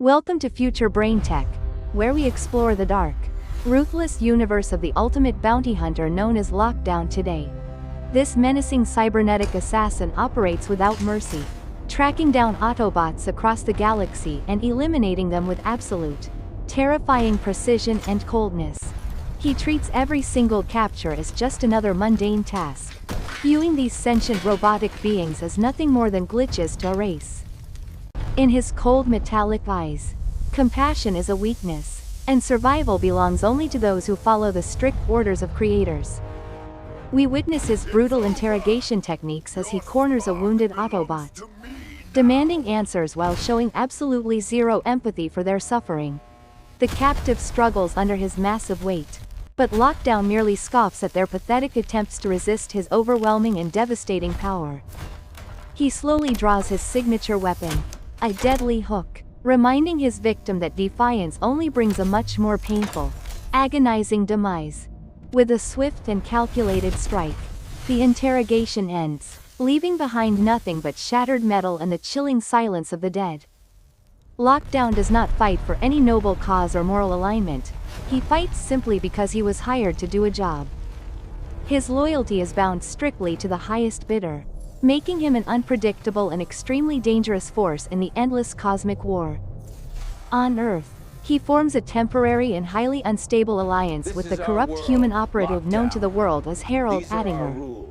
Welcome to Future Brain Tech, where we explore the dark, ruthless universe of the ultimate bounty hunter known as Lockdown today. This menacing cybernetic assassin operates without mercy, tracking down Autobots across the galaxy and eliminating them with absolute, terrifying precision and coldness. He treats every single capture as just another mundane task, viewing these sentient robotic beings as nothing more than glitches to erase. In his cold metallic eyes, compassion is a weakness, and survival belongs only to those who follow the strict orders of creators. We witness his brutal interrogation techniques as he corners a wounded Autobot, demanding answers while showing absolutely zero empathy for their suffering. The captive struggles under his massive weight, but Lockdown merely scoffs at their pathetic attempts to resist his overwhelming and devastating power. He slowly draws his signature weapon, a deadly hook, reminding his victim that defiance only brings a much more painful, agonizing demise. With a swift and calculated strike, the interrogation ends, leaving behind nothing but shattered metal and the chilling silence of the dead. Lockdown does not fight for any noble cause or moral alignment. He fights simply because he was hired to do a job. His loyalty is bound strictly to the highest bidder, making him an unpredictable and extremely dangerous force in the endless cosmic war. On Earth, he forms a temporary and highly unstable alliance with the corrupt human operative known to the world as Harold Attinger.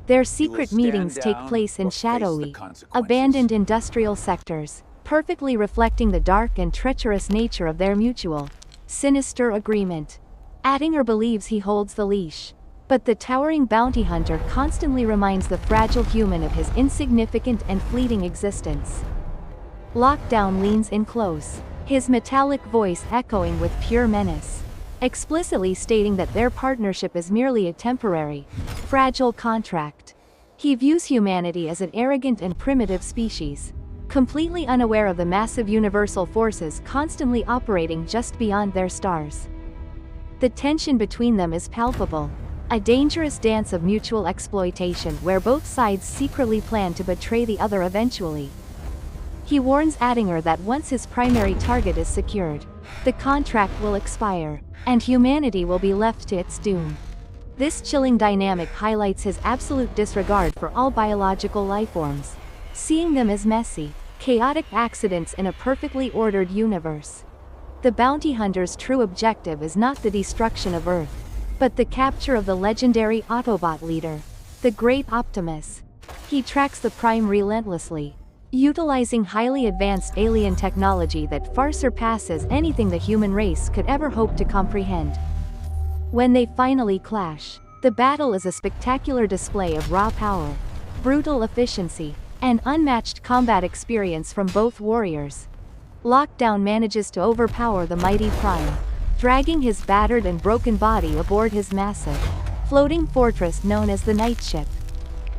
Their secret meetings take place in shadowy, abandoned industrial sectors, perfectly reflecting the dark and treacherous nature of their mutual, sinister agreement. Attinger believes he holds the leash, but the towering bounty hunter constantly reminds the fragile human of his insignificant and fleeting existence. Lockdown leans in close, his metallic voice echoing with pure menace, explicitly stating that their partnership is merely a temporary, fragile contract. He views humanity as an arrogant and primitive species, completely unaware of the massive universal forces constantly operating just beyond their stars. The tension between them is palpable, a dangerous dance of mutual exploitation where both sides secretly plan to betray the other eventually. He warns Attinger that once his primary target is secured, the contract will expire, and humanity will be left to its doom. This chilling dynamic highlights his absolute disregard for all biological lifeforms, seeing them as messy, chaotic accidents in a perfectly ordered universe. The bounty hunter's true objective is not the destruction of Earth, but the capture of the legendary Autobot leader, the great Optimus. He tracks the Prime relentlessly, utilizing highly advanced alien technology that far surpasses anything the human race could ever hope to comprehend. When they finally clash, the battle is a spectacular display of raw power, brutal efficiency, and unmatched combat experience from both warriors. Lockdown manages to overpower the mighty Prime, dragging his battered and broken body aboard his massive, floating fortress known as the Knightship.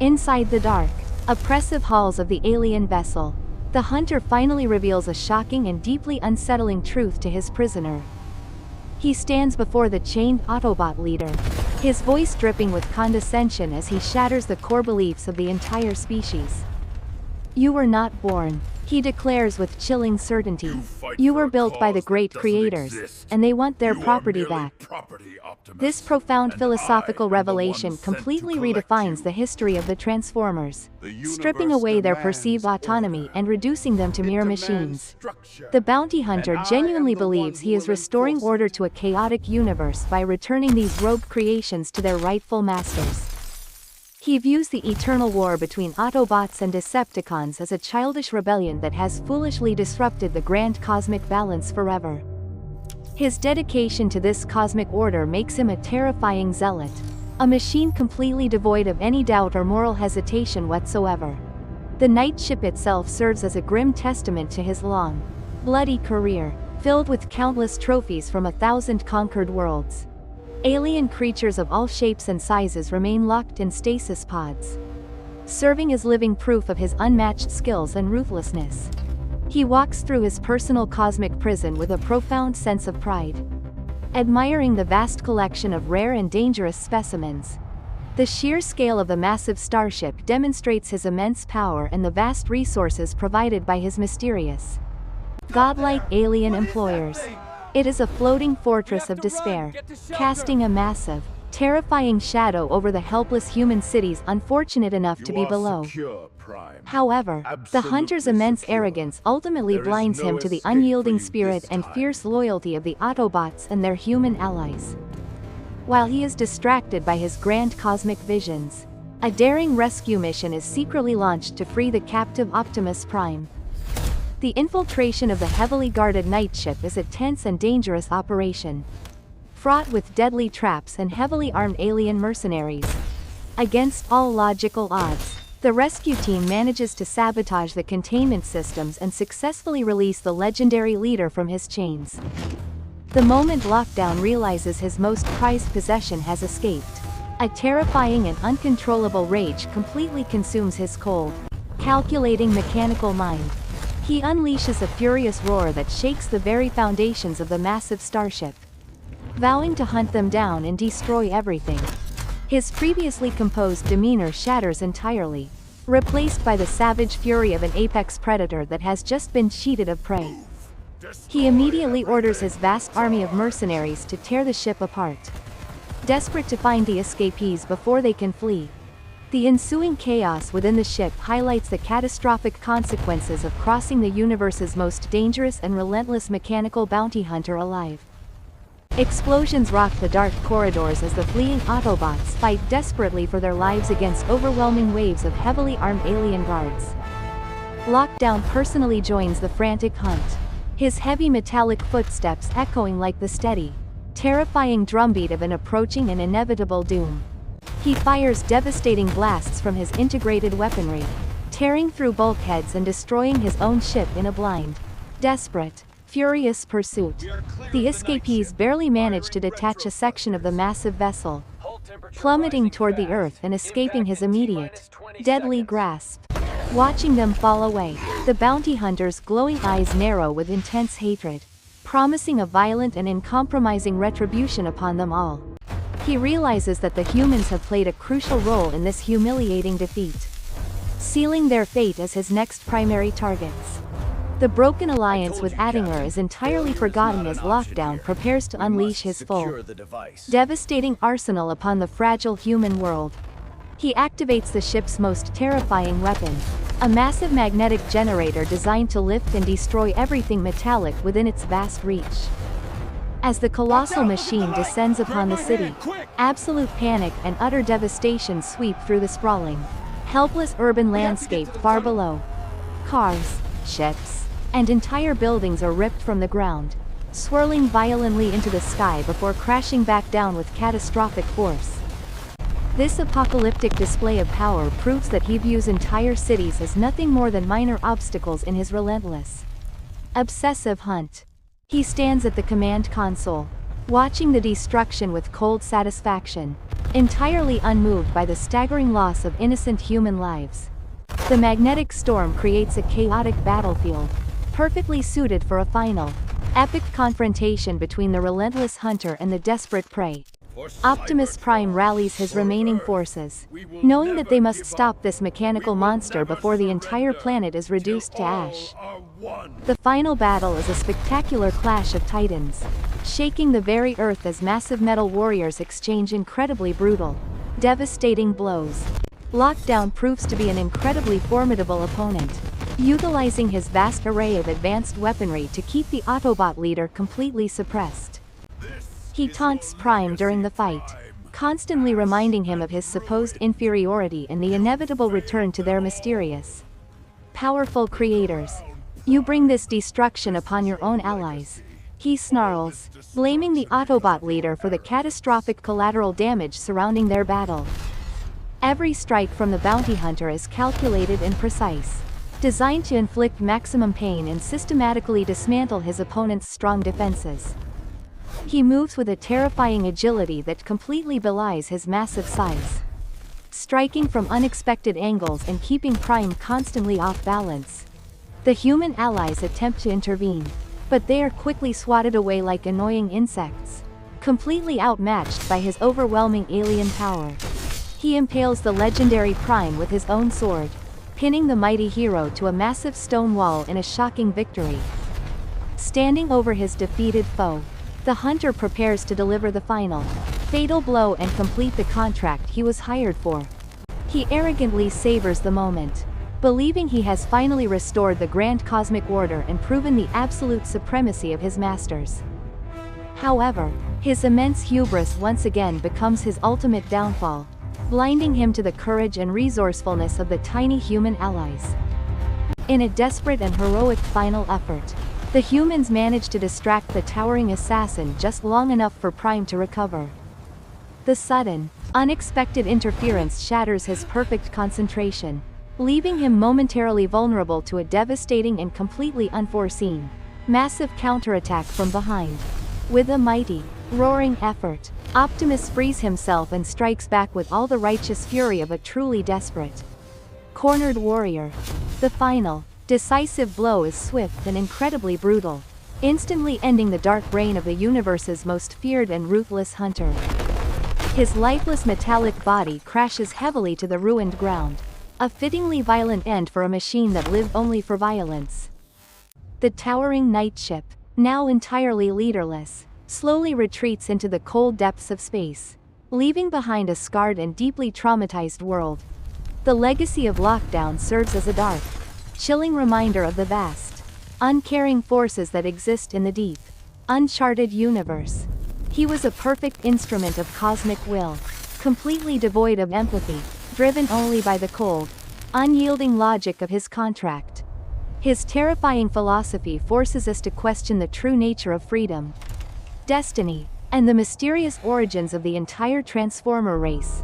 Inside the dark, oppressive halls of the alien vessel, the hunter finally reveals a shocking and deeply unsettling truth to his prisoner. He stands before the chained Autobot leader, his voice dripping with condescension as he shatters the core beliefs of the entire species. "You were not born," he declares with chilling certainty. "You were built by the great creators, and they want their property back." This profound philosophical revelation completely redefines the history of the Transformers, stripping away their perceived autonomy and reducing them to mere machines. The bounty hunter genuinely believes he is restoring order to a chaotic universe by returning these rogue creations to their rightful masters. He views the eternal war between Autobots and Decepticons as a childish rebellion that has foolishly disrupted the grand cosmic balance forever. His dedication to this cosmic order makes him a terrifying zealot, a machine completely devoid of any doubt or moral hesitation whatsoever. The Knightship itself serves as a grim testament to his long, bloody career, filled with countless trophies from 1,000 conquered worlds. Alien creatures of all shapes and sizes remain locked in stasis pods, serving as living proof of his unmatched skills and ruthlessness. He walks through his personal cosmic prison with a profound sense of pride, admiring the vast collection of rare and dangerous specimens. The sheer scale of the massive starship demonstrates his immense power and the vast resources provided by his mysterious, godlike alien employers. It is a floating fortress of despair, casting a massive, terrifying shadow over the helpless human cities unfortunate enough to be below. However, the hunter's immense arrogance ultimately blinds him to the unyielding spirit and fierce loyalty of the Autobots and their human allies. While he is distracted by his grand cosmic visions, a daring rescue mission is secretly launched to free the captive Optimus Prime. The infiltration of the heavily guarded Knightship is a tense and dangerous operation, fraught with deadly traps and heavily armed alien mercenaries. Against all logical odds, the rescue team manages to sabotage the containment systems and successfully release the legendary leader from his chains. The moment Lockdown realizes his most prized possession has escaped, a terrifying and uncontrollable rage completely consumes his cold, calculating mechanical mind. He unleashes a furious roar that shakes the very foundations of the massive starship, vowing to hunt them down and destroy everything. His previously composed demeanor shatters entirely, replaced by the savage fury of an apex predator that has just been cheated of prey. He immediately orders his vast army of mercenaries to tear the ship apart, desperate to find the escapees before they can flee. The ensuing chaos within the ship highlights the catastrophic consequences of crossing the universe's most dangerous and relentless mechanical bounty hunter alive. Explosions rock the dark corridors as the fleeing Autobots fight desperately for their lives against overwhelming waves of heavily armed alien guards. Lockdown personally joins the frantic hunt, his heavy metallic footsteps echoing like the steady, terrifying drumbeat of an approaching and inevitable doom. He fires devastating blasts from his integrated weaponry, tearing through bulkheads and destroying his own ship in a blind, desperate, furious pursuit. The escapees barely manage to detach a section of the massive vessel, plummeting toward the Earth and escaping his immediate, deadly grasp. Watching them fall away, the bounty hunter's glowing eyes narrow with intense hatred, promising a violent and uncompromising retribution upon them all. He realizes that the humans have played a crucial role in this humiliating defeat, sealing their fate as his next primary targets. The broken alliance with Attinger is entirely forgotten as Lockdown prepares to unleash his full, devastating arsenal upon the fragile human world. He activates the ship's most terrifying weapon, a massive magnetic generator designed to lift and destroy everything metallic within its vast reach. As the colossal machine descends upon the city, absolute panic and utter devastation sweep through the sprawling, helpless urban landscape far below. Cars, ships, and entire buildings are ripped from the ground, swirling violently into the sky before crashing back down with catastrophic force. This apocalyptic display of power proves that he views entire cities as nothing more than minor obstacles in his relentless, obsessive hunt. He stands at the command console, watching the destruction with cold satisfaction, entirely unmoved by the staggering loss of innocent human lives. The magnetic storm creates a chaotic battlefield, perfectly suited for a final, epic confrontation between the relentless hunter and the desperate prey. Optimus Prime rallies his remaining forces, knowing that they must stop this mechanical monster before the entire planet is reduced to ash. The final battle is a spectacular clash of titans, shaking the very earth as massive metal warriors exchange incredibly brutal, devastating blows. Lockdown proves to be an incredibly formidable opponent, utilizing his vast array of advanced weaponry to keep the Autobot leader completely suppressed. He taunts Prime during the fight, constantly reminding him of his supposed inferiority and the inevitable return to their mysterious, powerful creators. "You bring this destruction upon your own allies," he snarls, blaming the Autobot leader for the catastrophic collateral damage surrounding their battle. Every strike from the bounty hunter is calculated and precise, designed to inflict maximum pain and systematically dismantle his opponent's strong defenses. He moves with a terrifying agility that completely belies his massive size, striking from unexpected angles and keeping Prime constantly off balance. The human allies attempt to intervene, but they are quickly swatted away like annoying insects, completely outmatched by his overwhelming alien power. He impales the legendary Prime with his own sword, pinning the mighty hero to a massive stone wall in a shocking victory. Standing over his defeated foe, the hunter prepares to deliver the final, fatal blow and complete the contract he was hired for. He arrogantly savors the moment, believing he has finally restored the grand cosmic order and proven the absolute supremacy of his masters. However, his immense hubris once again becomes his ultimate downfall, blinding him to the courage and resourcefulness of the tiny human allies. In a desperate and heroic final effort, the humans manage to distract the towering assassin just long enough for Prime to recover. The sudden, unexpected interference shatters his perfect concentration, leaving him momentarily vulnerable to a devastating and completely unforeseen, massive counterattack from behind. With a mighty, roaring effort, Optimus frees himself and strikes back with all the righteous fury of a truly desperate, cornered warrior. The final, decisive blow is swift and incredibly brutal, instantly ending the dark reign of the universe's most feared and ruthless hunter. His lifeless metallic body crashes heavily to the ruined ground, a fittingly violent end for a machine that lived only for violence. The towering Knightship, now entirely leaderless, slowly retreats into the cold depths of space, leaving behind a scarred and deeply traumatized world. The legacy of Lockdown serves as a dark, chilling reminder of the vast, uncaring forces that exist in the deep, uncharted universe. He was a perfect instrument of cosmic will, completely devoid of empathy, driven only by the cold, unyielding logic of his contract. His terrifying philosophy forces us to question the true nature of freedom, destiny, and the mysterious origins of the entire Transformer race.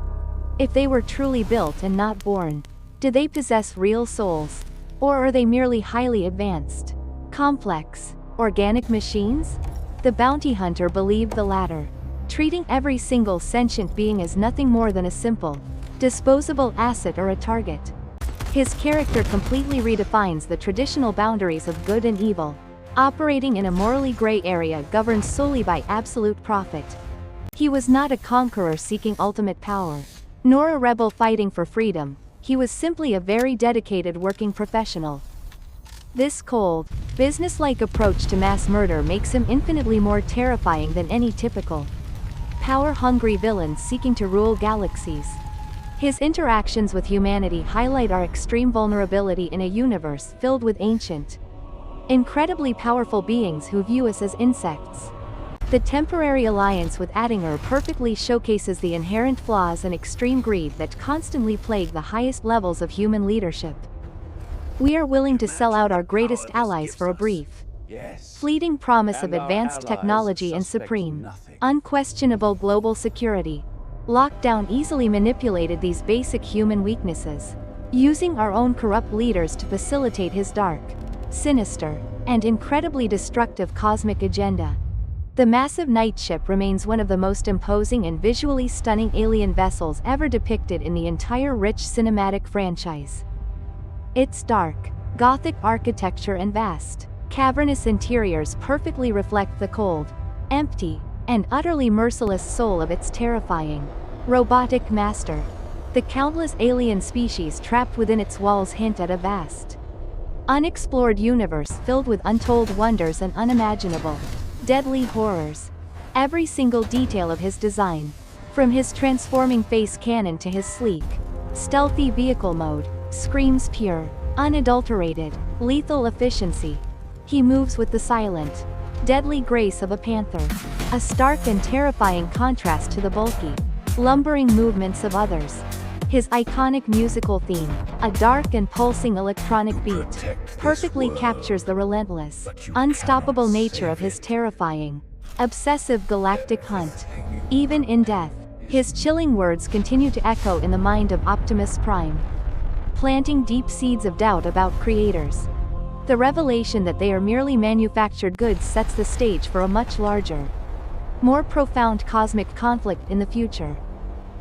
If they were truly built and not born, did they possess real souls? Or are they merely highly advanced, complex, organic machines? The bounty hunter believed the latter, treating every single sentient being as nothing more than a simple, disposable asset or a target. His character completely redefines the traditional boundaries of good and evil, operating in a morally gray area governed solely by absolute profit. He was not a conqueror seeking ultimate power, nor a rebel fighting for freedom. He was simply a very dedicated working professional. This cold, businesslike approach to mass murder makes him infinitely more terrifying than any typical, power-hungry villain seeking to rule galaxies. His interactions with humanity highlight our extreme vulnerability in a universe filled with ancient, incredibly powerful beings who view us as insects. The temporary alliance with Attinger perfectly showcases the inherent flaws and extreme greed that constantly plague the highest levels of human leadership. We are willing to sell out our greatest allies for a brief, fleeting promise of advanced technology and supreme, unquestionable global security. Lockdown easily manipulated these basic human weaknesses, using our own corrupt leaders to facilitate his dark, sinister, and incredibly destructive cosmic agenda. The massive Knightship remains one of the most imposing and visually stunning alien vessels ever depicted in the entire rich cinematic franchise. Its dark, Gothic architecture and vast, cavernous interiors perfectly reflect the cold, empty, and utterly merciless soul of its terrifying, robotic master. The countless alien species trapped within its walls hint at a vast, unexplored universe filled with untold wonders and unimaginable, deadly horrors. Every single detail of his design, from his transforming face cannon to his sleek, stealthy vehicle mode, screams pure, unadulterated, lethal efficiency. He moves with the silent, deadly grace of a panther, a stark and terrifying contrast to the bulky, lumbering movements of others. His iconic musical theme, a dark and pulsing electronic beat, perfectly captures the relentless, unstoppable nature of his terrifying, obsessive galactic hunt. Even in death, his chilling words continue to echo in the mind of Optimus Prime, planting deep seeds of doubt about creators. The revelation that they are merely manufactured goods sets the stage for a much larger, more profound cosmic conflict in the future.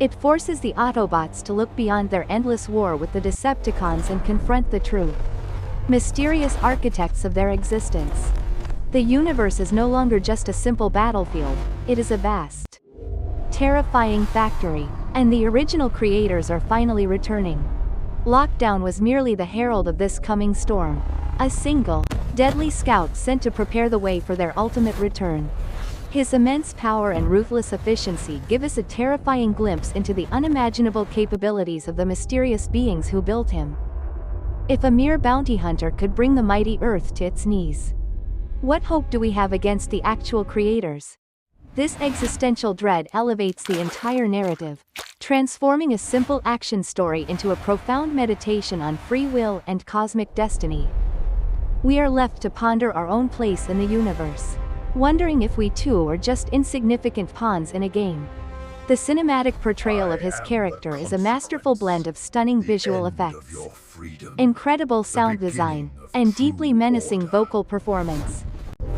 It forces the Autobots to look beyond their endless war with the Decepticons and confront the true, mysterious architects of their existence. The universe is no longer just a simple battlefield, it is a vast, terrifying factory, and the original creators are finally returning. Lockdown was merely the herald of this coming storm, a single, deadly scout sent to prepare the way for their ultimate return. His immense power and ruthless efficiency give us a terrifying glimpse into the unimaginable capabilities of the mysterious beings who built him. If a mere bounty hunter could bring the mighty Earth to its knees, what hope do we have against the actual creators? This existential dread elevates the entire narrative, transforming a simple action story into a profound meditation on free will and cosmic destiny. We are left to ponder our own place in the universe, wondering if we too are just insignificant pawns in a game. The cinematic portrayal of his character is a masterful blend of stunning visual effects, incredible sound design, and deeply menacing vocal performance.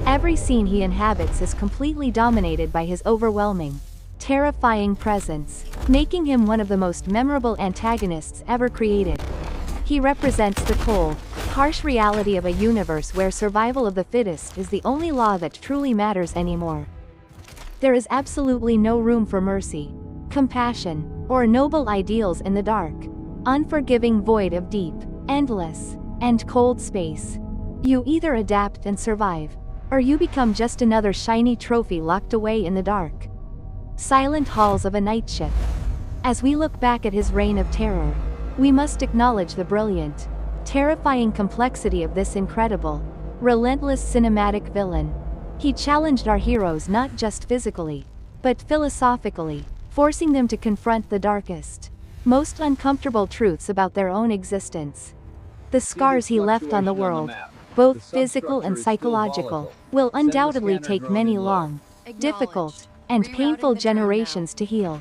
Every scene he inhabits is completely dominated by his overwhelming, terrifying presence, making him one of the most memorable antagonists ever created. He represents the cold, harsh reality of a universe where survival of the fittest is the only law that truly matters anymore. There is absolutely no room for mercy, compassion, or noble ideals in the dark, unforgiving void of deep, endless, and cold space. You either adapt and survive, or you become just another shiny trophy locked away in the dark. Silent halls of a Knightship. As we look back at his reign of terror, we must acknowledge the brilliant, terrifying complexity of this incredible, relentless cinematic villain. He challenged our heroes not just physically, but philosophically, forcing them to confront the darkest, most uncomfortable truths about their own existence. The scars he left on the world, both physical and psychological, will undoubtedly take many long, difficult, and painful generations to heal.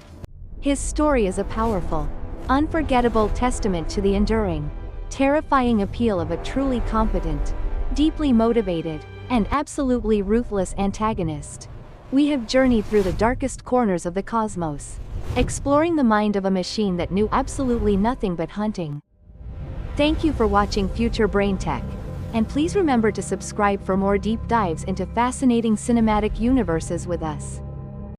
His story is a powerful, unforgettable testament to the enduring, terrifying appeal of a truly competent, deeply motivated, and absolutely ruthless antagonist. We have journeyed through the darkest corners of the cosmos, exploring the mind of a machine that knew absolutely nothing but hunting. Thank you for watching Future Brain Tech, and please remember to subscribe for more deep dives into fascinating cinematic universes with us.